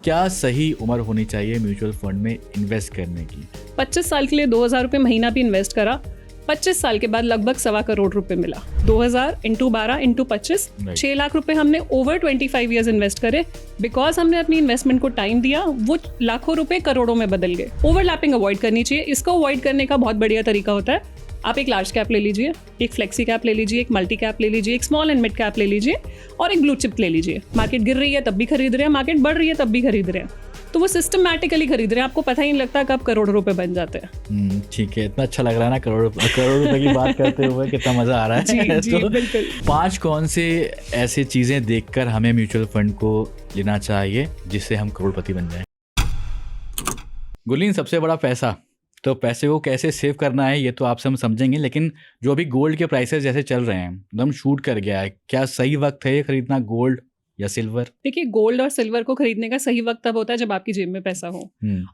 क्या सही उम्र होनी चाहिए म्यूचुअल फंड में इन्वेस्ट करने की? 25 साल के लिए 2,000 रुपये महीना भी इन्वेस्ट करा, 25 साल के बाद लगभग 1.25 करोड़ रुपए मिला। 2000 इंटू 12 इंटू 25, 6 लाख रुपए हमने ओवर 25 ईयर्स इन्वेस्ट करे। बिकॉज हमने अपनी इन्वेस्टमेंट को टाइम दिया, वो लाखों रुपए करोड़ों में बदल गए। ओवरलैपिंग अवॉइड करनी चाहिए। इसको अवॉइड करने का बहुत बढ़िया तरीका होता है, आप एक लार्ज कैप ले लीजिए, एक फ्लेक्सी कैप ले लीजिए, एक मल्टी कैप ले लीजिए, एक स्मॉल एंड मिड कैप ले लीजिए और एक ब्लू चिप ले लीजिए। मार्केट गिर रही है तब भी खरीद रहे हैं, मार्केट बढ़ रही है तब भी खरीद रहे हैं, तो वो सिस्टमैटिकली खरीद रहे हैं। आपको पता ही नहीं लगता कब करोड़ रुपए बन जाते हैं। ठीक है, इतना अच्छा लग रहा है ना करोड़ रुपए की बात करते हुए, कितना मजा आ रहा है। जी, तो बिल्कुल। 5 कौन से ऐसी चीजें देखकर हमें म्यूचुअल फंड को लेना चाहिए जिससे हम करोड़पति बन जाएं? गुरलीन, सबसे बड़ा पैसा, तो पैसे को कैसे सेव करना है ये तो आपसे हम समझेंगे, लेकिन जो अभी गोल्ड के प्राइसेस जैसे चल रहे हैं एकदम शूट कर गया है, क्या सही वक्त है ये खरीदना गोल्ड या सिल्वर? देखिए, गोल्ड और सिल्वर को खरीदने का सही वक्त तब होता है जब आपकी जेब में पैसा हो।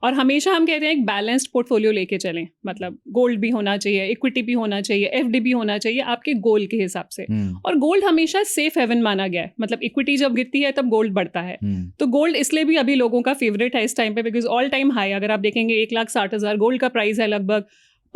और हमेशा हम कहते हैं एक बैलेंस्ड पोर्टफोलियो लेके चलें, मतलब गोल्ड भी होना चाहिए, इक्विटी भी होना चाहिए, एफडी भी होना चाहिए आपके गोल के हिसाब से। और गोल्ड हमेशा सेफ हेवन माना गया है, मतलब इक्विटी जब गिरती है तब गोल्ड बढ़ता है। तो गोल्ड इसलिए भी अभी लोगों का फेवरेट है इस टाइम पे, बिकॉज ऑल टाइम हाई अगर आप देखेंगे 1,60,000 गोल्ड का प्राइस है लगभग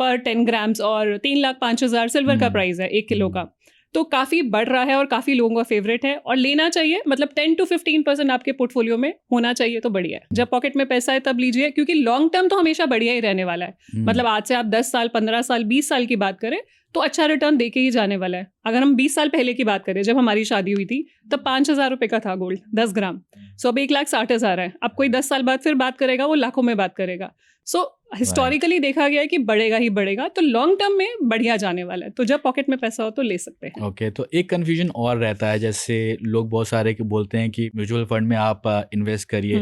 पर 10 ग्राम्स, और 3,05,000 सिल्वर का प्राइस है 1 किलो का। तो काफ़ी बढ़ रहा है और काफ़ी लोगों का फेवरेट है और लेना चाहिए। मतलब 10 to 15% आपके पोर्टफोलियो में होना चाहिए तो बढ़िया है। जब पॉकेट में पैसा है तब लीजिए, क्योंकि लॉन्ग टर्म तो हमेशा बढ़िया ही रहने वाला है। मतलब आज से आप 10 साल, 15 साल, 20 साल की बात करें तो अच्छा रिटर्न देके ही जाने वाला है। अगर हम 20 साल पहले की बात करें, जब हमारी शादी हुई थी तब 5,000 रुपये का था गोल्ड 10 ग्राम। सो अब 1,60,000 है। अब कोई 10 साल बाद फिर बात करेगा, वो लाखों में बात करेगा। सो हिस्टोरिकली देखा गया है कि बढ़ेगा ही बढ़ेगा, तो लॉन्ग टर्म में बढ़िया जाने वाला है। तो जब पॉकेट में पैसा हो तो ले सकते हैं। ओके, तो एक कंफ्यूजन और रहता है, जैसे लोग बहुत सारे बोलते हैं कि म्यूचुअल फंड में आप इन्वेस्ट करिए,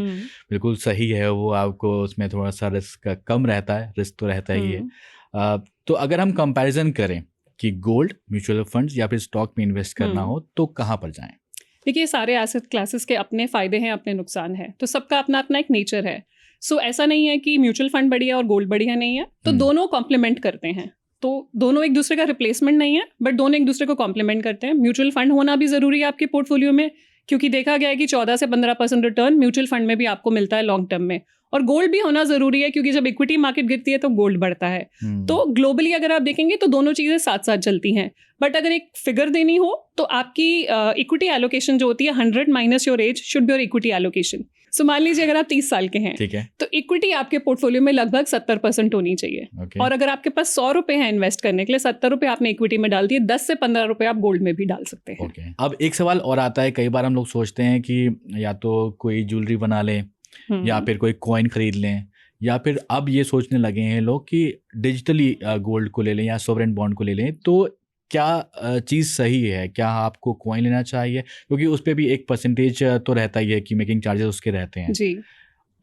बिल्कुल सही है वो, आपको उसमें थोड़ा सा रिस्क कम रहता है, रिस्क तो रहता ही है। तो अगर हम कंपैरिजन करें कि गोल्ड, म्यूचुअल फंड्स या फिर स्टॉक में इन्वेस्ट करना हो तो कहाँ पर जाएं? देखिए, सारे एसेट क्लासेस के अपने फ़ायदे हैं, अपने नुकसान हैं, तो सबका अपना अपना एक नेचर है। सो ऐसा नहीं है कि म्यूचुअल फंड बढ़िया और गोल्ड बढ़िया नहीं है, तो दोनों कॉम्प्लीमेंट करते हैं। तो दोनों एक दूसरे का रिप्लेसमेंट नहीं है, बट दोनों एक दूसरे को कॉम्प्लीमेंट करते हैं। म्यूचुअल फंड होना भी ज़रूरी है आपके पोर्टफोलियो में, क्योंकि देखा गया है कि 14 से 15% रिटर्न म्यूचुअल फंड में भी आपको मिलता है लॉन्ग टर्म में। और गोल्ड भी होना ज़रूरी है, क्योंकि जब इक्विटी मार्केट गिरती है तो गोल्ड बढ़ता है। तो ग्लोबली अगर आप देखेंगे तो दोनों चीज़ें साथ साथ चलती हैं। बट अगर एक फिगर देनी हो तो आपकी इक्विटी एलोकेशन जो होती है 100 minus your age should be your equity allocation. So मान लीजिए अगर आप 30 साल के हैं, ठीक है, तो इक्विटी आपके पोर्टफोलियो में लगभग 70% होनी चाहिए। और अगर आपके पास 100 रुपए हैं इन्वेस्ट करने के लिए, 70 रुपए आपने इक्विटी में डाल दिए, 10 से 15 रुपए आप गोल्ड में भी डाल सकते हैं। अब एक सवाल और आता है, कई बार हम लोग सोचते हैं कि या तो कोई ज्वेलरी बना लें या फिर कोई कॉइन खरीद लें, या फिर अब ये सोचने लगे हैं लोग कि डिजिटली गोल्ड को ले लें या सॉवरेन बॉन्ड को ले लें। तो क्या चीज़ सही है? क्या आपको कॉइन लेना चाहिए? क्योंकि उस पर भी एक परसेंटेज तो रहता ही है कि मेकिंग चार्जेस उसके रहते हैं जी।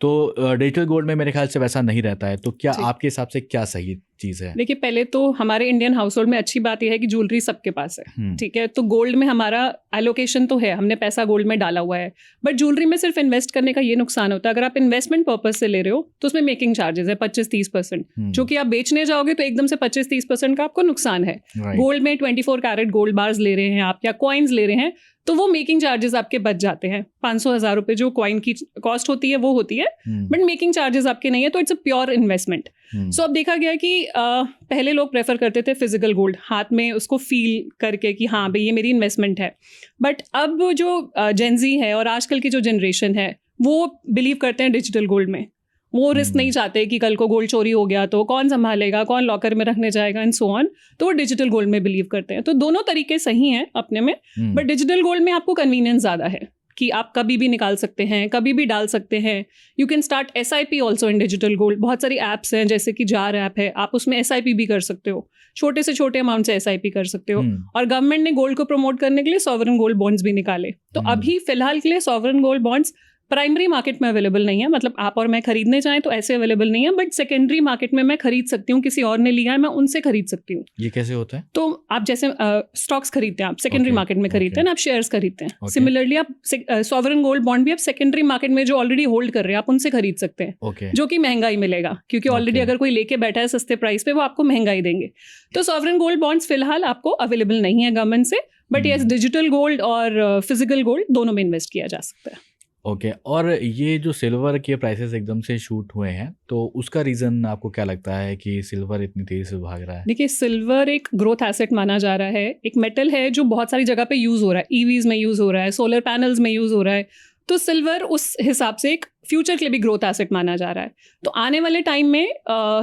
तो डिजिटल गोल्ड में मेरे ख्याल से वैसा नहीं रहता है। तो क्या आपके हिसाब से क्या सही चीज़ है? देखिए, पहले तो हमारे इंडियन हाउस होल्ड में अच्छी बात यह है कि ज्वेलरी सबके पास है, ठीक है। तो गोल्ड में हमारा एलोकेशन तो है, हमने पैसा गोल्ड में डाला हुआ है। बट ज्वेलरी में सिर्फ इन्वेस्ट करने का ये नुकसान होता है, अगर आप इन्वेस्टमेंट पर्पज से ले रहे हो तो उसमें मेकिंग चार्जेस है 25-30%, जो कि आप बेचने जाओगे तो एकदम से 25-30% का आपको नुकसान है। गोल्ड में 24 कैरेट गोल्ड बार्स ले रहे हैं आप या कॉइन्स ले रहे हैं तो वो मेकिंग चार्जेस आपके बच जाते हैं। 500,000 रुपए जो कॉइन की कॉस्ट होती है वो होती है, बट मेकिंग चार्जेस आपके नहीं है, तो इट्स अ प्योर इन्वेस्टमेंट। सो अब देखा गया कि पहले लोग प्रेफर करते थे फिजिकल गोल्ड, हाथ में उसको फील करके कि हाँ भाई ये मेरी इन्वेस्टमेंट है। बट अब जो जेनजी है और आजकल की जो जनरेशन है वो बिलीव करते हैं डिजिटल गोल्ड में। वो रिस्क नहीं चाहते कि कल को गोल्ड चोरी हो गया तो कौन संभालेगा, कौन लॉकर में रखने जाएगा एंड सो ऑन। तो वो डिजिटल गोल्ड में बिलीव करते हैं। तो दोनों तरीके सही हैं अपने में, बट डिजिटल गोल्ड में आपको कन्वीनियंस ज़्यादा है कि आप कभी भी निकाल सकते हैं, कभी भी डाल सकते हैं। You can start SIP also in digital gold. बहुत सारी ऐप्स हैं जैसे कि जार ऐप है, आप उसमें SIP भी कर सकते हो, छोटे से छोटे अमाउंट से SIP कर सकते हो। और गवर्नमेंट ने गोल्ड को प्रमोट करने के लिए सॉवरेन गोल्ड बॉन्ड्स भी निकाले। तो अभी फिलहाल के लिए sovereign gold bonds primary market में अवेलेबल नहीं है, मतलब आप और मैं खरीदने चाहें तो ऐसे अवेलेबल नहीं है, बट सेकेंडरी मार्केट में मैं खरीद सकती हूँ, किसी और ने लिया है मैं उनसे खरीद सकती हूँ। ये कैसे होता है? तो आप जैसे स्टॉक्स खरीदते हैं, आप सेकेंडरी मार्केट में खरीदते हैं ना, आप शेयर्स खरीदते हैं। सिमिलरली आप सॉवरेन गोल्ड बॉन्ड भी आप सेकेंडरी मार्केट में जो ऑलरेडी होल्ड कर रहे हैं आप उनसे खरीद सकते हैं, जो कि महंगाई मिलेगा, क्योंकि ऑलरेडी अगर कोई लेके बैठा है सस्ते प्राइस पे वो आपको महंगाई देंगे। तो सॉवरेन गोल्ड बॉन्ड्स फिलहाल आपको अवेलेबल नहीं है गवर्नमेंट से, बट यस डिजिटल गोल्ड और फिजिकल गोल्ड दोनों में इन्वेस्ट किया जा सकता है। ओके, और ये जो सिल्वर के प्राइसेस एकदम से शूट हुए हैं, तो उसका रीज़न आपको क्या लगता है कि सिल्वर इतनी तेज़ी से भाग रहा है? देखिए, सिल्वर एक ग्रोथ एसेट माना जा रहा है, एक मेटल है जो बहुत सारी जगह पे यूज़ हो रहा है, ईवीज में यूज़ हो रहा है, सोलर पैनल्स में यूज़ हो रहा है, तो सिल्वर उस हिसाब से एक फ्यूचर के लिए भी ग्रोथ एसेट माना जा रहा है। तो आने वाले टाइम में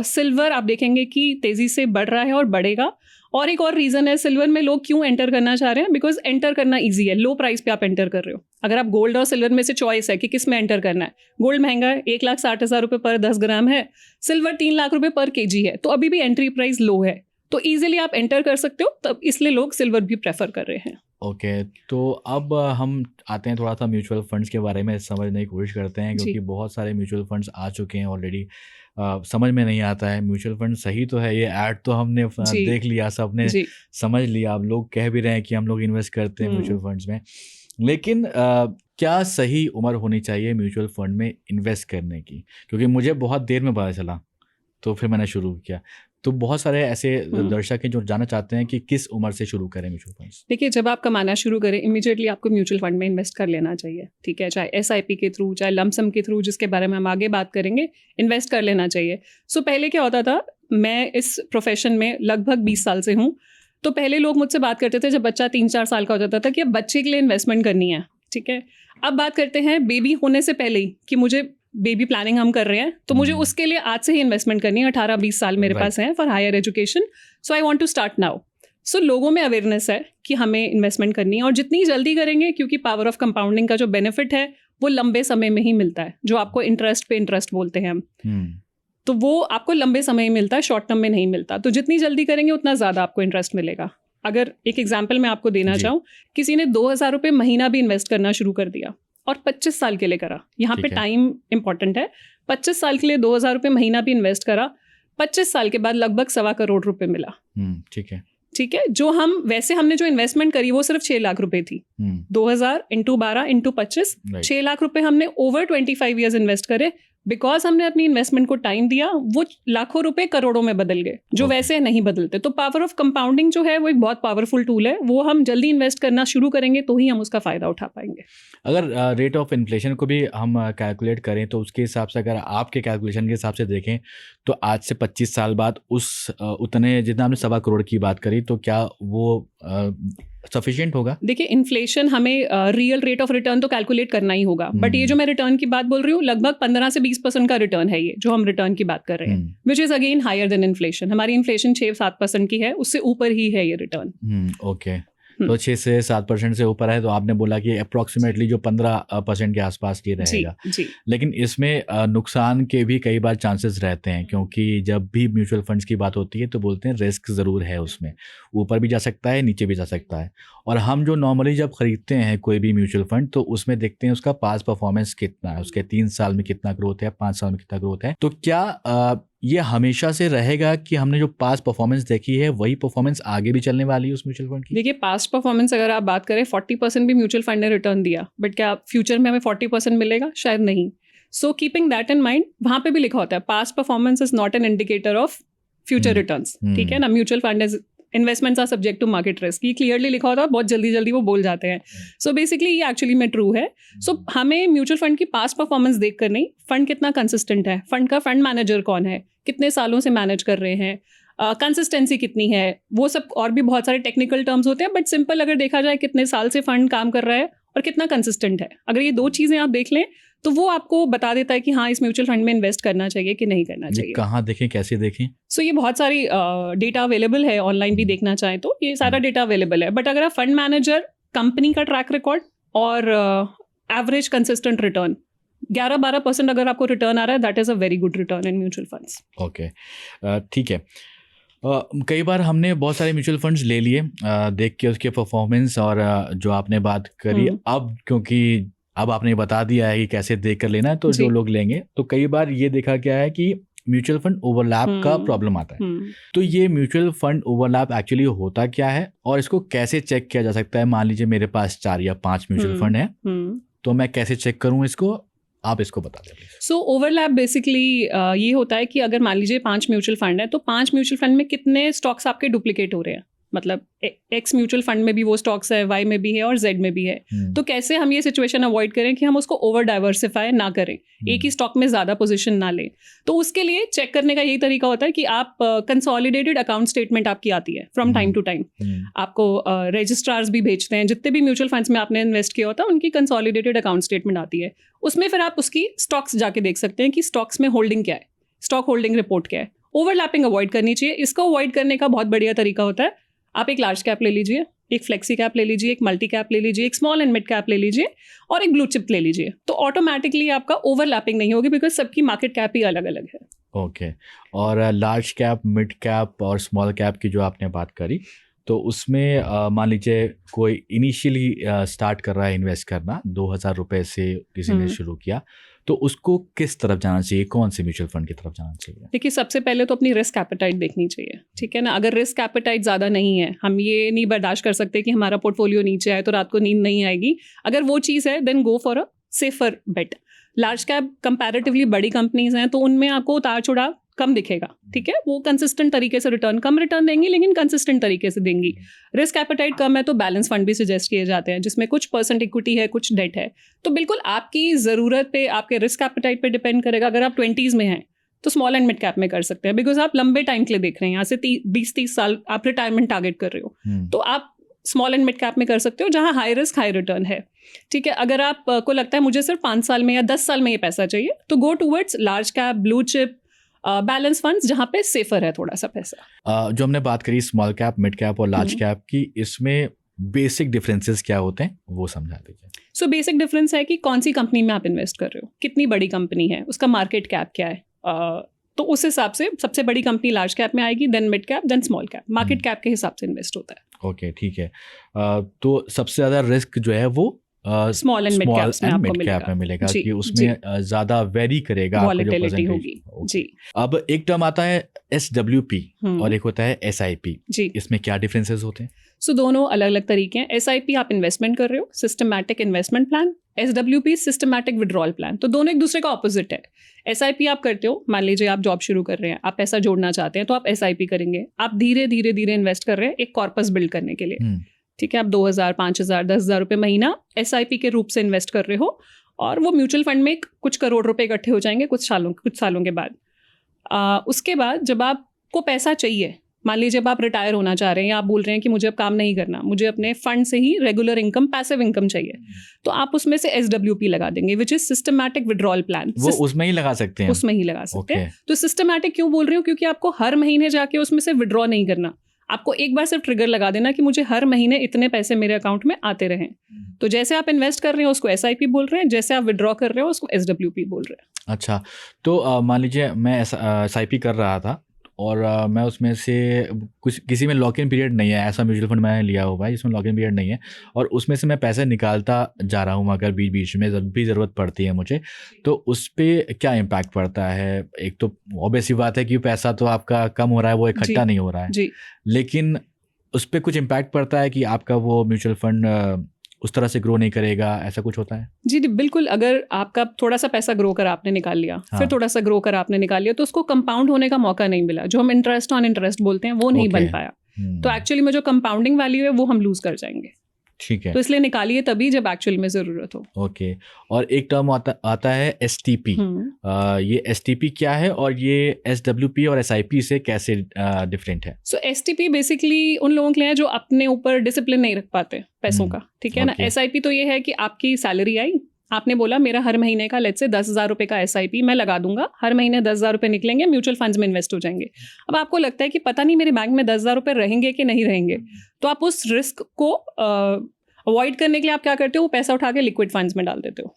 सिल्वर आप देखेंगे कि तेज़ी से बढ़ रहा है और बढ़ेगा। और एक और रीज़न है सिल्वर में लोग क्यों एंटर करना चाह रहे हैं, बिकॉज एंटर करना ईजी है, लो प्राइस पे आप एंटर कर रहे हो। अगर आप गोल्ड और सिल्वर में से चॉइस है कि किस में एंटर करना है, गोल्ड महंगा है, 1,60,000 रुपये पर 10 ग्राम है, सिल्वर 3 लाख रुपये पर केजी है, तो अभी भी एंट्री प्राइस लो है, तो ईजिली आप एंटर कर सकते हो, तब इसलिए लोग सिल्वर भी प्रेफर कर रहे हैं। ओके, तो अब हम आते हैं थोड़ा सा म्यूचुअल फंड्स के बारे में समझने की कोशिश करते हैं, क्योंकि बहुत सारे म्यूचुअल फंड्स आ चुके हैं ऑलरेडी। समझ में नहीं आता है म्यूचुअल फंड सही तो है, ये ऐड तो हमने देख लिया, सबने समझ लिया, अब लोग कह भी रहे हैं कि हम लोग इन्वेस्ट करते हैं म्यूचुअल फंड्स में, लेकिन क्या सही उम्र होनी चाहिए म्यूचुअल फंड में इन्वेस्ट करने की? क्योंकि मुझे बहुत देर में पता चला, तो फिर मैंने शुरू किया। तो बहुत सारे ऐसे दर्शक हैं जो जानना चाहते हैं कि किस उम्र से शुरू करें म्यूचुअल फंड्स। देखिए, जब आप कमाना शुरू करें, इमीडिएटली आपको म्यूचुअल फंड में इन्वेस्ट कर लेना चाहिए, ठीक है, चाहे SIP के थ्रू, चाहे लमसम के थ्रू, जिसके बारे में हम आगे बात करेंगे, इन्वेस्ट कर लेना चाहिए। सो पहले क्या होता था, मैं इस प्रोफेशन में लगभग 20 साल से हूँ, तो पहले लोग मुझसे बात करते थे जब बच्चा 3-4 साल का हो जाता था कि अब बच्चे के लिए इन्वेस्टमेंट करनी है, ठीक है। अब बात करते हैं बेबी होने से पहले ही कि मुझे बेबी प्लानिंग हम कर रहे हैं, तो मुझे उसके लिए आज से ही इन्वेस्टमेंट करनी है, 18-20 साल मेरे पास हैं for higher education, so I want to start now. So लोगों में अवेयरनेस है कि हमें इन्वेस्टमेंट करनी है, और जितनी जल्दी करेंगे, क्योंकि पावर ऑफ कंपाउंडिंग का जो बेनिफिट है वो लंबे समय में ही मिलता है, जो आपको इंटरेस्ट पे इंटरेस्ट बोलते हैं हम, तो वो आपको लंबे समय में मिलता है, शॉर्ट टर्म में नहीं मिलता। तो जितनी जल्दी करेंगे उतना ज़्यादा आपको इंटरेस्ट मिलेगा। अगर एक एग्जाम्पल मैं आपको देना चाहूँ, किसी ने 2,000 रुपये महीना भी इन्वेस्ट करना शुरू कर दिया और 25 साल के लिए करा, यहाँ पे टाइम इंपॉर्टेंट है, 25 साल के लिए 2,000 रुपये महीना भी इन्वेस्ट करा, 25 साल के बाद लगभग 1.25 करोड़ रुपए मिला। ठीक है, जो हमने जो इन्वेस्टमेंट करी वो सिर्फ 6 लाख रुपए थी। 2,000 इंटू 12 इंटू 25, 6 लाख रुपए हमने ओवर 25 ईयर्स इन्वेस्ट करे, बिकॉज हमने अपनी इन्वेस्टमेंट को टाइम दिया, वो लाखों रुपए करोड़ों में बदल गए, जो वैसे नहीं बदलते। तो पावर ऑफ कंपाउंडिंग जो है वो एक बहुत पावरफुल टूल है, वो हम जल्दी इन्वेस्ट करना शुरू करेंगे तो ही हम उसका फ़ायदा उठा पाएंगे। अगर रेट ऑफ इन्फ्लेशन को भी हम कैलकुलेट करें तो उसके हिसाब से, अगर आपके कैलकुलेशन के हिसाब से देखें, तो आज से 25 साल बाद उतने जितना हमने 1.25 करोड़ की बात करी, तो क्या वो सफिशिएंट होगा? देखिए, इन्फ्लेशन हमें रियल रेट ऑफ रिटर्न तो कैलकुलेट करना ही होगा, बट ये जो मैं रिटर्न की बात बोल रही हूँ, लगभग 15 से 20% का रिटर्न है ये जो हम रिटर्न की बात कर रहे हैं, which is again higher than inflation. हमारी इन्फ्लेशन 6-7% की है, उससे ऊपर ही है ये रिटर्न। ओके, तो 6 से 7% से ऊपर है, तो आपने बोला कि अप्रॉक्सीमेटली जो 15% के आसपास ये रहेगा। जी। लेकिन इसमें नुकसान के भी कई बार चांसेस रहते हैं, क्योंकि जब भी म्यूचुअल फंड्स की बात होती है तो बोलते हैं रिस्क ज़रूर है उसमें, ऊपर भी जा सकता है, नीचे भी जा सकता है। और हम जो नॉर्मली जब खरीदते हैं कोई भी म्यूचुअल फंड, तो उसमें देखते हैं उसका पास्ट परफॉर्मेंस कितना है, उसके 3 साल में कितना ग्रोथ है, 5 साल में कितना ग्रोथ है। तो क्या ये हमेशा से रहेगा कि हमने जो पास्ट परफॉर्मेंस देखी है वही परफॉर्मेंस आगे भी चलने वाली है उस म्यूचुअल फंड की? देखिए, पास्ट परफॉर्मेंस अगर आप बात करें, 40% भी म्यूचुअल फंड ने रिटर्न दिया, बट क्या फ्यूचर में हमें 40% मिलेगा? शायद नहीं। So keeping that in mind, वहाँ पे भी लिखा होता है past performance is not an indicator of future returns, ठीक है ना। Mutual fund is investments are subject to market risk, ये क्लियरली लिखा होता है, बहुत जल्दी वो बोल जाते हैं। सो बेसिकली ये एक्चुअली में ट्रू है। सो हमें म्यूचुअल फंड की पास्ट परफॉर्मेंस देख कर नहीं, फंड कितना कंसिस्टेंट है, फंड का फंड मैनेजर कौन है, कितने सालों से मैनेज कर रहे हैं, कंसिस्टेंसी कितनी है, वो सब और भी बहुत सारे टेक्निकल टर्म्स होते हैं, बट सिंपल अगर देखा जाए कितने साल से फंड काम कर रहा है और कितना कंसिस्टेंट है, अगर ये 2 चीज़ें आप देख लें तो वो आपको बता देता है कि हाँ, इस म्यूचुअल फंड में इन्वेस्ट करना चाहिए कि नहीं करना चाहिए। कहाँ देखें, कैसे देखें? सो ये बहुत सारी डेटा अवेलेबल है, ऑनलाइन भी देखना चाहें तो ये सारा डेटा अवेलेबल है। बट अगर आप फंड मैनेजर, कंपनी का ट्रैक रिकॉर्ड और एवरेज कंसिस्टेंट रिटर्न 11-12% अगर आपको रिटर्न आ रहा है, that is a very good return in mutual funds. Okay, ठीक है। कई बार हमने बहुत सारे म्यूचुअल फंड्स ले लिए, देख के उसके परफॉर्मेंस और जो आपने बात करी, अब क्योंकि अब आपने बता दिया है कि कैसे देख कर लेना है, तो जो लोग लेंगे, तो कई बार ये देखा गया है कि म्यूचुअल फंड ओवरलैप का प्रॉब्लम आता है। तो ये म्यूचुअल फंड ओवरलैप एक्चुअली होता क्या है और इसको कैसे चेक किया जा सकता है? मान लीजिए मेरे पास 4 या 5 म्यूचुअल फंड है, तो मैं कैसे चेक करूं इसको? आप इसको बता दें। सो ओवरलैप बेसिकली ये होता है कि अगर मान लीजिए 5 म्यूचुअल फंड है, तो 5 म्यूचुअल फंड में कितने स्टॉक्स आपके डुप्लीकेट हो रहे हैं, मतलब एक्स म्यूचुअल फंड में भी वो स्टॉक्स है, वाई में भी है और जेड में भी है। तो कैसे हम ये सिचुएशन अवॉइड करें कि हम उसको ओवर डाइवर्सिफाई ना करें, एक ही स्टॉक में ज़्यादा पोजीशन ना लें। तो उसके लिए चेक करने का यही तरीका होता है कि आप कंसोलिडेटेड अकाउंट स्टेटमेंट आपकी आती है फ्रॉम टाइम टू टाइम। आपको रजिस्ट्रार्स भी भेजते हैं, जितने भी म्यूचुअल फंड्स में आपने इन्वेस्ट किया होता है उनकी कंसोलिडेटेड अकाउंट स्टेटमेंट आती है। उसमें फिर आप उसकी स्टॉक्स जाके देख सकते हैं कि स्टॉक्स में होल्डिंग क्या है, स्टॉक होल्डिंग रिपोर्ट क्या है। ओवरलैपिंग अवॉइड करनी चाहिए। इसको अवॉइड करने का बहुत बढ़िया तरीका होता है, आप एक लार्ज कैप ले लीजिए, एक फ्लेक्सी कैप ले लीजिए, एक मल्टी कैप ले लीजिए, एक स्मॉल एंड मिड कैप ले लीजिए और एक ब्लू चिप ले लीजिए। तो ऑटोमेटिकली आपका ओवरलैपिंग नहीं होगी, बिकॉज सबकी मार्केट कैप ही अलग अलग है। ओके और लार्ज कैप, मिड कैप और स्मॉल कैप की जो आपने बात करी, तो उसमें मान लीजिए कोई इनिशियली स्टार्ट कर रहा है इन्वेस्ट करना, 2,000 रुपये से किसी ने शुरू किया, तो उसको किस तरफ जाना चाहिए, कौन से म्यूचुअल फंड की तरफ जाना चाहिए? देखिए, सबसे पहले तो अपनी रिस्क एपेटाइट देखनी चाहिए, ठीक है ना। अगर रिस्क एपेटाइट ज़्यादा नहीं है, हम ये नहीं बर्दाश्त कर सकते कि हमारा पोर्टफोलियो नीचे आए तो रात को नींद नहीं आएगी, अगर वो चीज़ है then go for a safer bet. Large cap comparatively बड़ी कंपनीज हैं तो उनमें आपको उतार चढ़ाव कम दिखेगा, ठीक है। वो कंसिस्टेंट तरीके से कम रिटर्न देंगी, लेकिन कंसिस्टेंट तरीके से देंगी। रिस्क एपेटाइट कम है तो बैलेंस फंड भी सजेस्ट किए जाते हैं, जिसमें कुछ परसेंट इक्विटी है, कुछ डेट है। तो बिल्कुल आपकी ज़रूरत पे, आपके रिस्क एपेटाइट पे डिपेंड करेगा। अगर आप 20s में हैं तो स्मॉल एंड मिड कैप में कर सकते हैं, बिकॉज आप लंबे टाइम के लिए देख रहे हैं, यहाँ से 20-30 साल आप रिटायरमेंट टारगेट कर रहे हो, तो आप स्मॉल एंड मिड कैप में कर सकते हो जहाँ हाई रिस्क हाई रिटर्न है, ठीक है। अगर आप को लगता है मुझे सिर्फ 5 साल में या 10 साल में ये पैसा चाहिए, तो go towards large cap, blue chip, balance funds, जहाँ पे सेफर है थोड़ा सा पैसा। जो हमने बात करी स्मॉल कैप, मिड कैप और लार्ज कैप की, इसमें बेसिक डिफरेंसेस क्या होते हैं वो समझा दीजिए। सो बेसिक डिफरेंस है कि कौन सी कंपनी में आप इन्वेस्ट कर रहे हो, कितनी बड़ी कंपनी है, उसका मार्केट कैप क्या है। तो उस हिसाब से सबसे बड़ी कंपनी लार्ज कैप में आएगी, then mid cap, then small cap. Market cap के हिसाब से इन्वेस्ट होता है। ओके, ठीक है। तो सबसे ज़्यादा रिस्क जो है वो स्मॉल एंड मिड कैप में मिलेगा कि उसमें ज़्यादा वेरी करेगा, वॉलेटिलिटी होगी जी। अब एक टर्म आता है SWP और एक होता है SIP जी। इसमें क्या डिफरेंसेस होते हैं? सो दोनों अलग अलग तरीके हैं। SIP आप इन्वेस्टमेंट कर रहे हो, systematic investment plan. SWP systematic withdrawal plan. तो दोनों एक दूसरे का ऑपोजिट है। SIP आप करते हो, मान लीजिए आप जॉब शुरू कर रहे हैं, आप पैसा जोड़ना चाहते हैं तो आप SIP करेंगे। आप धीरे धीरे धीरे इन्वेस्ट कर रहे हैं एक कॉर्पस बिल्ड करने के लिए, ठीक है। आप 2,000, 5,000, 10,000 रुपये महीना SIP के रूप से इन्वेस्ट कर रहे हो और वो म्यूचुअल फंड में कुछ करोड़ रुपए इकट्ठे हो जाएंगे कुछ सालों के बाद। उसके बाद जब आपको पैसा चाहिए, मान लीजिए अब आप रिटायर होना चाह रहे हैं या आप बोल रहे हैं कि मुझे अब काम नहीं करना, मुझे अपने फंड से ही रेगुलर इनकम, पैसिव इनकम चाहिए, तो आप उसमें से SWP लगा देंगे, which is systematic withdrawal plan. वो उसमें ही लगा सकते हैं? उसमें ही लगा सकते हैं। तो सिस्टमैटिक क्यों बोल रही हूँ, क्योंकि आपको हर महीने जाके उसमें से विड्रॉ नहीं करना, आपको एक बार सिर्फ ट्रिगर लगा देना कि मुझे हर महीने इतने पैसे मेरे अकाउंट में आते रहें। तो जैसे आप इन्वेस्ट कर रहे हो उसको SIP बोल रहे हैं, जैसे आप विड्रॉ कर रहे हो उसको SWP बोल रहे हैं। अच्छा, तो मान लीजिए मैं SIP कर रहा था और मैं उसमें से किसी में लॉक इन पीरियड नहीं है, ऐसा म्यूचुअल फंड मैंने लिया हुआ है जिसमें लॉक इन पीरियड नहीं है, और उसमें से मैं पैसे निकालता जा रहा हूँ, अगर बीच बीच में जब भी ज़रूरत पड़ती है मुझे, तो उस पर क्या इम्पैक्ट पड़ता है? एक तो ऑब्वियस सी बात है कि पैसा तो आपका कम हो रहा है, वो इकट्ठा नहीं हो रहा है, लेकिन उस पर कुछ इम्पैक्ट पड़ता है कि आपका वो म्यूचुअल फंड उस तरह से ग्रो नहीं करेगा, ऐसा कुछ होता है? जी बिल्कुल। अगर आपका थोड़ा सा पैसा ग्रो कर आपने निकाल लिया, फिर थोड़ा सा ग्रो कर आपने निकाल लिया, तो उसको कंपाउंड होने का मौका नहीं मिला, जो हम इंटरेस्ट ऑन इंटरेस्ट बोलते हैं वो नहीं बन पाया। तो एक्चुअली में जो कंपाउंडिंग वैल्यू है वो हम लूज कर जाएंगे, ठीक है। तो इसलिए निकालिए तभी जब एक्चुअल में ज़रूरत हो। ओके। और एक टर्म आता है STP। ये STP क्या है और ये SWP और SIP से कैसे डिफरेंट है? सो STP बेसिकली उन लोगों के लिए है जो अपने ऊपर डिसिप्लिन नहीं रख पाते पैसों का, ठीक है ना। SIP तो ये है कि आपकी सैलरी आई, आपने बोला मेरा हर महीने का लेट्स से 10,000 रुपये का SIP मैं लगा दूंगा, हर महीने 10,000 रुपये निकलेंगे, म्यूचुअल फंड्स में इन्वेस्ट हो जाएंगे। अब आपको लगता है कि पता नहीं मेरे बैंक में 10,000 रुपये रहेंगे कि नहीं रहेंगे, तो आप उस रिस्क को अवॉइड करने के लिए आप क्या करते हो, वो पैसा उठा के लिक्विड फंड्स में डाल देते हो।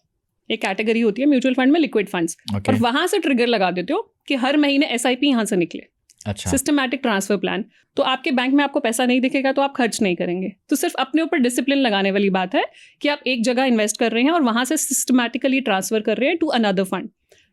एक कैटेगरी होती है म्यूचुअल फंड में लिक्विड फंड्स, और वहां से ट्रिगर लगा देते हो कि हर महीने SIP यहाँ से निकले। अच्छा। Systematic transfer plan. तो आपके बैंक में आपको पैसा नहीं दिखेगा तो आप खर्च नहीं करेंगे। तो सिर्फ अपने ऊपर डिसिप्लिन लगाने वाली बात है कि आप एक जगह इन्वेस्ट कर रहे हैं और वहां से सिस्टमैटिकली ट्रांसफर कर रहे हैं टू अनदर फंड।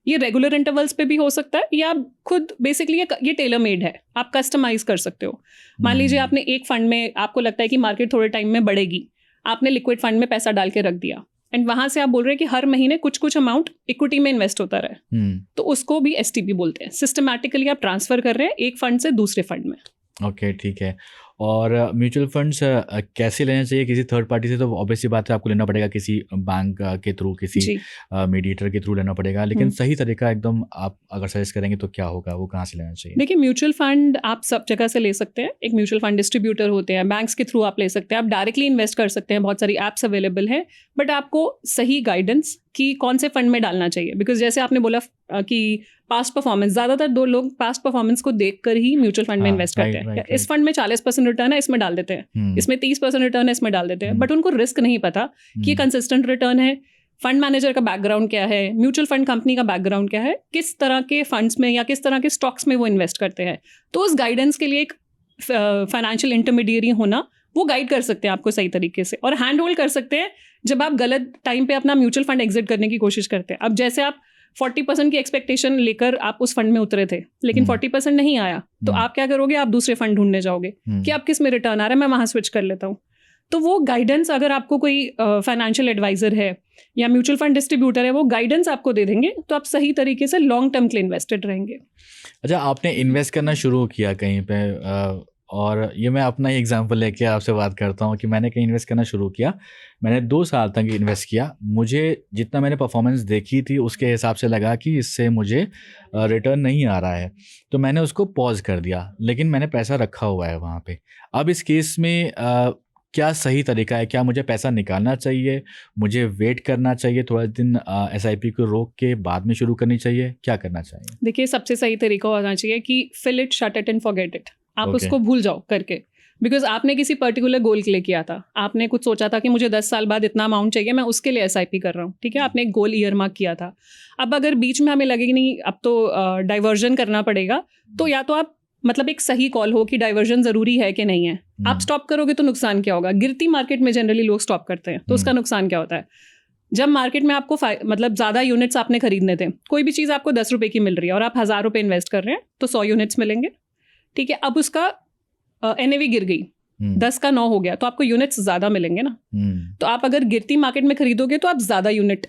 ये रेगुलर इंटरवल्स पे भी हो सकता है, या आप खुद बेसिकली ये टेलर मेड है, आप कस्टमाइज कर सकते हो। मान लीजिए आपने एक फंड में, आपको लगता है कि मार्केट थोड़े टाइम में बढ़ेगी, आपने लिक्विड फंड में पैसा डाल के रख दिया, एंड वहां से आप बोल रहे हैं कि हर महीने कुछ अमाउंट इक्विटी में इन्वेस्ट होता रहे, तो उसको भी STP बोलते हैं। सिस्टमैटिकली आप ट्रांसफर कर रहे हैं एक फंड से दूसरे फंड में। ओके, ठीक है। और म्यूचुअल फंड्स कैसे लेना चाहिए? किसी थर्ड पार्टी से तो ऑब्वियस सी बात है, आपको लेना पड़ेगा किसी बैंक के थ्रू, किसी जी मीडिएटर के थ्रू लेना पड़ेगा, लेकिन सही तरीका एकदम आप अगर सजेस्ट करेंगे तो क्या होगा, वो कहाँ से लेना चाहिए? देखिए, म्यूचुअल फंड आप सब जगह से ले सकते हैं। एक म्यूचुअल फंड डिस्ट्रीब्यूटर होते हैं, बैंक्स के थ्रू आप ले सकते हैं, आप डायरेक्टली इन्वेस्ट कर सकते हैं, बहुत सारी ऐप्स अवेलेबल हैं, बट आपको सही गाइडेंस कि कौन से फंड में डालना चाहिए। बिकॉज जैसे आपने बोला कि पास्ट परफॉर्मेंस, ज़्यादातर दो लोग पास्ट परफॉर्मेंस को देखकर ही म्यूचुअल फंड में इन्वेस्ट करते हैं। इस फंड में 40% रिटर्न है, इसमें डाल देते हैं, इसमें 30% रिटर्न है, इसमें डाल देते हैं, बट उनको रिस्क नहीं पता कि ये कंसिस्टेंट रिटर्न है, फंड मैनेजर का बैकग्राउंड क्या है, म्यूचुअल फंड कंपनी का बैकग्राउंड क्या है, किस तरह के फंड्स में या किस तरह के स्टॉक्स में वो इन्वेस्ट करते हैं। तो उस गाइडेंस के लिए एक फाइनेंशियल इंटरमीडिएरी होना, वो गाइड कर सकते हैं आपको सही तरीके से, और हैंड होल्ड कर सकते हैं जब आप गलत टाइम पे अपना म्यूचुअल फंड एग्जिट करने की कोशिश करते हैं। अब जैसे आप 40% की एक्सपेक्टेशन लेकर आप उस फंड में उतरे थे, लेकिन 40% नहीं आया, तो आप क्या करोगे? आप दूसरे फंड ढूंढने जाओगे कि आप किस में रिटर्न आ रहा है, मैं वहाँ स्विच कर लेता हूँ। तो वो गाइडेंस, अगर आपको कोई फाइनेंशियल एडवाइजर है या म्यूचुअल फंड डिस्ट्रीब्यूटर है, वो गाइडेंस आपको दे देंगे, तो आप सही तरीके से लॉन्ग टर्म के लिए इन्वेस्टेड रहेंगे। अच्छा, आपने इन्वेस्ट करना शुरू किया कहीं पे, और ये मैं अपना ही एग्जांपल लेके आपसे बात करता हूँ कि मैंने कहीं इन्वेस्ट करना शुरू किया, मैंने 2 साल तक इन्वेस्ट किया, मुझे जितना मैंने परफॉर्मेंस देखी थी उसके हिसाब से लगा कि इससे मुझे रिटर्न नहीं आ रहा है, तो मैंने उसको पॉज कर दिया, लेकिन मैंने पैसा रखा हुआ है वहाँ पे। अब इस केस में क्या सही तरीका है? क्या मुझे पैसा निकालना चाहिए, मुझे वेट करना चाहिए थोड़ा दिन, SIP को रोक के बाद में शुरू करनी चाहिए, क्या करना चाहिए? देखिए, सबसे सही तरीका होना चाहिए कि fill it, shut it and forget it. आप Okay. उसको भूल जाओ करके, बिकॉज आपने किसी पर्टिकुलर गोल के लिए किया था, आपने कुछ सोचा था कि मुझे 10 साल बाद इतना अमाउंट चाहिए, मैं उसके लिए SIP कर रहा हूँ, ठीक है, आपने एक गोल ईयर मार्क किया था। अब अगर बीच में हमें लगे कि नहीं, अब तो डाइवर्जन करना पड़ेगा, तो या तो आप मतलब एक सही कॉल हो कि डाइवर्जन ज़रूरी है कि नहीं है। आप स्टॉप करोगे तो नुकसान क्या होगा? गिरती मार्केट में जनरली लोग स्टॉप करते हैं, तो उसका नुकसान क्या होता है? जब मार्केट में आपको मतलब ज़्यादा यूनिट्स आपने खरीदने थे, कोई भी चीज़ आपको 10 रुपये की मिल रही है और आप 1000 रुपये इन्वेस्ट कर रहे हैं, तो 100 यूनिट्स मिलेंगे, ठीक है। अब उसका NAV गिर गई, 10 का 9 हो गया, तो आपको यूनिट्स ज़्यादा मिलेंगे ना। तो आप अगर गिरती मार्केट में खरीदोगे तो आप ज़्यादा यूनिट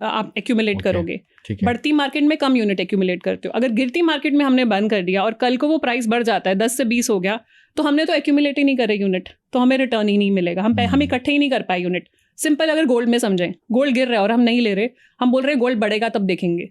आप एक्यूमुलेट करोगे, बढ़ती मार्केट में कम यूनिट एक्यूमुलेट करते हो। अगर गिरती मार्केट में हमने बंद कर दिया और कल को वो प्राइस बढ़ जाता है, 10 से 20 हो गया, तो हमने तो एक्यूमुलेट ही नहीं करे यूनिट, तो हमें रिटर्न ही नहीं मिलेगा, हम इकट्ठे ही नहीं कर पाए यूनिट। सिंपल, अगर गोल्ड में समझें, गोल्ड गिर रहा है और हम नहीं ले रहे, हम बोल रहे गोल्ड बढ़ेगा तब देखेंगे,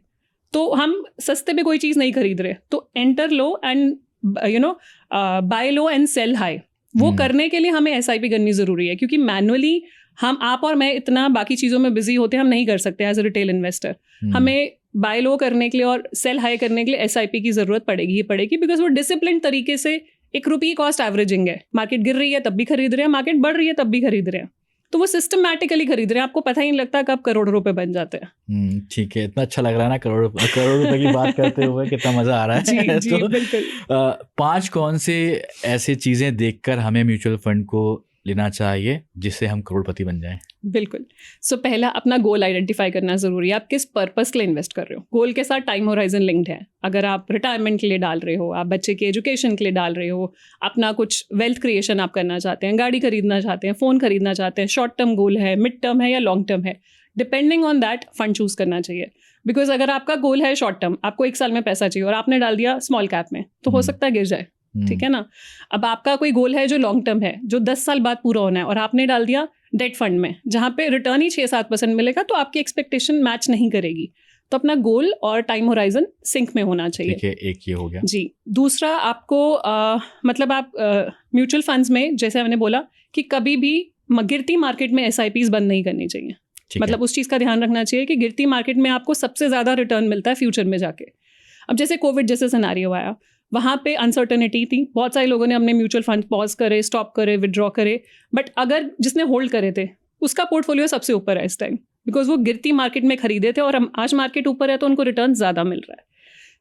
तो हम सस्ते पे कोई चीज़ नहीं खरीद रहे। तो enter low and buy low and sell high, वो करने के लिए हमें SIP करनी ज़रूरी है, क्योंकि मैनुअली आप और मैं इतना बाकी चीज़ों में बिजी होते हैं, हम नहीं कर सकते एज ए रिटेल इन्वेस्टर। हमें बाय लो करने के लिए और सेल हाई करने के लिए SIP की ज़रूरत पड़ेगी ही पड़ेगी, बिकॉज वो डिसिप्लिन तरीके से एक रुपये कॉस्ट एवरेजिंग है। मार्केट गिर रही है तब भी खरीद रहे हैं, मार्केट बढ़ रही है तब भी खरीद रहे हैं, तो वो सिस्टमैटिकली खरीद रहे हैं, आपको पता ही नहीं लगता कब करोड़ रुपए बन जाते हैं। ठीक है, इतना अच्छा लग रहा है ना करोड़ रुपए की बात करते हुए, कितना मजा आ रहा है। जी, तो बिल्कुल। 5 कौन से ऐसे चीजें देखकर हमें म्यूचुअल फंड को लेना चाहिए जिससे हम करोड़पति बन जाएं? बिल्कुल। सो पहला, अपना गोल आइडेंटिफाई करना ज़रूरी है। आप किस पर्पस के लिए इन्वेस्ट कर रहे हो, गोल के साथ टाइम होराइजन लिंक्ड है। अगर आप रिटायरमेंट के लिए डाल रहे हो, आप बच्चे के एजुकेशन के लिए डाल रहे हो, अपना कुछ वेल्थ क्रिएशन आप करना चाहते हैं, गाड़ी खरीदना चाहते हैं, फ़ोन खरीदना चाहते हैं, शॉर्ट टर्म गोल है, मिड टर्म है या लॉन्ग टर्म है, depending on that fund choose करना चाहिए। बिकॉज अगर आपका गोल है शॉर्ट टर्म, आपको 1 साल में पैसा चाहिए और आपने डाल दिया स्मॉल कैप में, तो हो सकता है गिर जाए, ठीक है ना। अब आपका कोई गोल है जो लॉन्ग टर्म है, जो 10 साल बाद पूरा होना है, और आपने डाल दिया डेट फंड में, जहाँ पे रिटर्न ही 6-7% मिलेगा, तो आपकी एक्सपेक्टेशन मैच नहीं करेगी। तो अपना गोल और टाइम होराइजन सिंक में होना चाहिए। ठीक है, एक ये हो गया। जी। दूसरा, आपको मतलब आप म्यूचुअल फंड्स में, जैसे मैंने बोला कि कभी भी गिरती मार्केट में SIPs बंद नहीं करनी चाहिए। मतलब उस चीज़ का ध्यान रखना चाहिए कि गिरती मार्केट में आपको सबसे ज़्यादा रिटर्न मिलता है फ्यूचर में जाके। अब जैसे कोविड जैसे सिनेरियो आया, वहाँ पे अनसर्टेनिटी थी, बहुत सारे लोगों ने अपने म्यूचुअल फंड पॉज करे, स्टॉप करे, विड्रॉ करे, बट अगर जिसने होल्ड करे थे उसका पोर्टफोलियो सबसे ऊपर है इस टाइम, बिकॉज वो गिरती मार्केट में खरीदे थे और हम आज मार्केट ऊपर है तो उनको रिटर्न ज़्यादा मिल रहा है,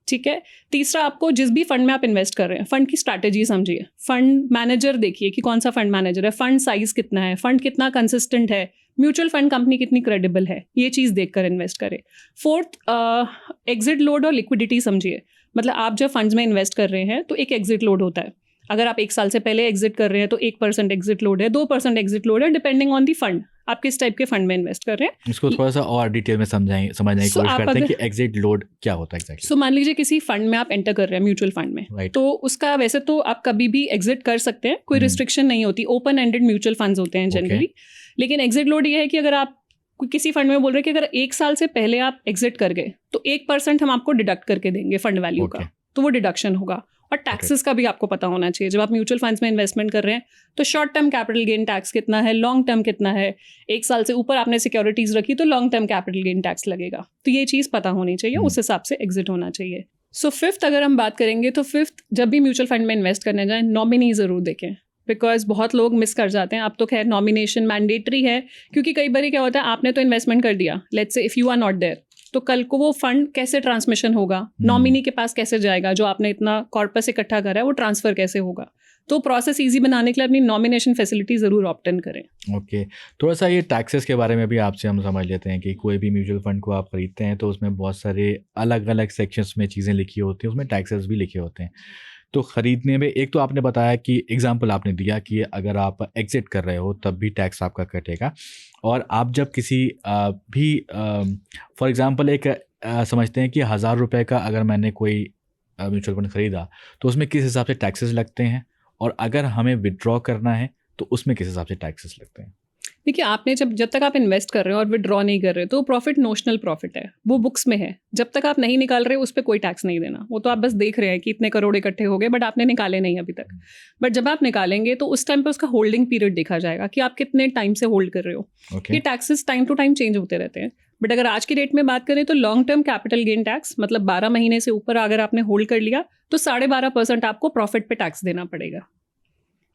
ठीक है। तीसरा, आपको जिस भी फंड में आप इन्वेस्ट कर रहे हैं, फंड की स्ट्रैटेजी समझिए, फंड मैनेजर देखिए कि कौन सा फंड मैनेजर है, फंड साइज कितना है, फंड कितना कंसिस्टेंट है, म्यूचुअल फंड कंपनी कितनी क्रेडिबल है, ये चीज़ देखकर इन्वेस्ट करें। फोर्थ, एग्जिट लोड और लिक्विडिटी समझिए। मतलब आप जब फंड्स में इन्वेस्ट कर रहे हैं तो एक एग्जिट लोड होता है। अगर आप 1 साल से पहले एग्जिट कर रहे हैं तो 1% एग्जिट लोड है, 2% एग्जिट लोड है, डिपेंडिंग ऑन दी फंड। आप किस टाइप के फंड में इन्वेस्ट कर रहे हैं। इसको थोड़ा सा और डिटेल में समझने की So, कोशिश आप करते हैं अगर- कि एग्जिट लोड क्या होता है एग्जैक्टली। सो मान लीजिए किसी फंड में आप एंटर कर रहे हैं म्यूचुअल फंड में, Right. तो उसका वैसे तो आप कभी भी एग्जिट कर सकते हैं, कोई रिस्ट्रिक्शन नहीं होती, ओपन एंडेड म्यूचुअल फंड्स होते हैं जनरली। लेकिन एग्जिट लोड ये है कि अगर आप किसी फंड में बोल रहे हैं कि अगर 1 साल से पहले आप एग्जिट कर गए तो 1% हम आपको डिडक्ट करके देंगे फंड वैल्यू Okay. का, तो वो डिडक्शन होगा। और टैक्सेस का भी आपको पता होना चाहिए। जब आप म्यूचुअल फंड्स में इन्वेस्टमेंट कर रहे हैं तो short term capital gain tax कितना है, लॉन्ग टर्म कितना है, 1 साल से ऊपर आपने सिक्योरिटीज रखी तो long term capital gain tax लगेगा। तो ये चीज़ पता होनी चाहिए, उस हिसाब से एग्जिट होना चाहिए। सो 5th अगर हम बात करेंगे तो 5th जब भी म्यूचुअल फंड में इन्वेस्ट करने जाएं नॉमिनी ज़रूर देखें, बिकॉज बहुत लोग मिस कर जाते हैं। अब तो खैर नॉमिनेशन मैंडेटरी है, क्योंकि कई बार क्या होता है आपने तो इन्वेस्टमेंट कर दिया, let's say if you are not there, तो कल को वो फंड कैसे ट्रांसमिशन होगा, नॉमिनी के पास कैसे जाएगा, जो आपने इतना कॉर्पस इकट्ठा करा है वो ट्रांसफर कैसे होगा। तो प्रोसेस इजी बनाने के लिए अपनी नॉमिनेशन फैसिलिटी ज़रूर ऑप्ट इन करें। ओके, थोड़ा सा ये टैक्सेस के बारे में भी आपसे हम समझ लेते हैं कि कोई भी म्यूचुअल फंड को आप खरीदते हैं तो उसमें बहुत सारे अलग अलग सेक्शंस में चीज़ें लिखी होती हैं, उसमें टैक्सेस भी लिखे होते हैं। तो ख़रीदने में एक तो आपने बताया कि एग्जांपल आपने दिया कि अगर आप एग्जिट कर रहे हो तब भी टैक्स आपका कटेगा, और आप जब किसी भी फॉर एग्जांपल एक समझते हैं कि 1000 रुपये का अगर मैंने कोई म्यूचुअल फंड ख़रीदा तो उसमें किस हिसाब से टैक्सेस लगते हैं, और अगर हमें विड्रॉ करना है तो उसमें किस हिसाब से टैक्सेस लगते हैं। देखिए आपने जब तक आप इन्वेस्ट कर रहे हो और विड्रॉ नहीं कर रहे तो प्रॉफिट नोशनल प्रॉफिट है, वो बुक्स में है। जब तक आप नहीं निकाल रहे उस पर कोई टैक्स नहीं देना, वो तो आप बस देख रहे हैं कि इतने करोड़ इकट्ठे हो गए बट आपने निकाले नहीं अभी तक। बट जब आप निकालेंगे तो उस टाइम पे उसका होल्डिंग पीरियड देखा जाएगा कि आप कितने टाइम से होल्ड कर रहे हो। ओके, ये taxes time to time change होते रहते हैं। बट अगर आज की डेट में बात करें तो long term capital gain tax मतलब 12 महीने से ऊपर अगर आपने होल्ड कर लिया तो 12.5% आपको प्रॉफिट पे टैक्स देना पड़ेगा।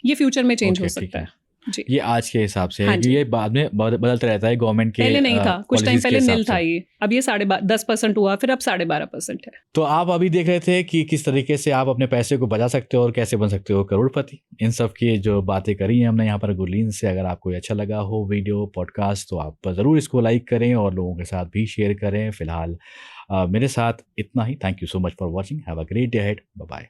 ये फ्यूचर में चेंज Okay, हो ठीक सकता है। है जी। ये आज के हिसाब से हाँ है, जी। ये बाद में बदलता रहता है गवर्नमेंट के पहले नहीं था, कुछ टाइम policies के पहले हिसाब नील से। था ये, अब ये 10% हुआ, फिर अब 12.5% है। तो आप अभी देख रहे थे कि किस तरीके से आप अपने पैसे को बचा सकते हो और कैसे बन सकते हो करोड़पति। इन सब की जो बातें करी हैं हमने यहाँ पर गुरलीन से। अगर आपको अच्छा लगा हो वीडियो पॉडकास्ट तो आप ज़रूर इसको लाइक करें और लोगों के साथ भी शेयर करें। फिलहाल मेरे साथ इतना ही। Thank you so much for watching. Have a great day ahead. Bye bye.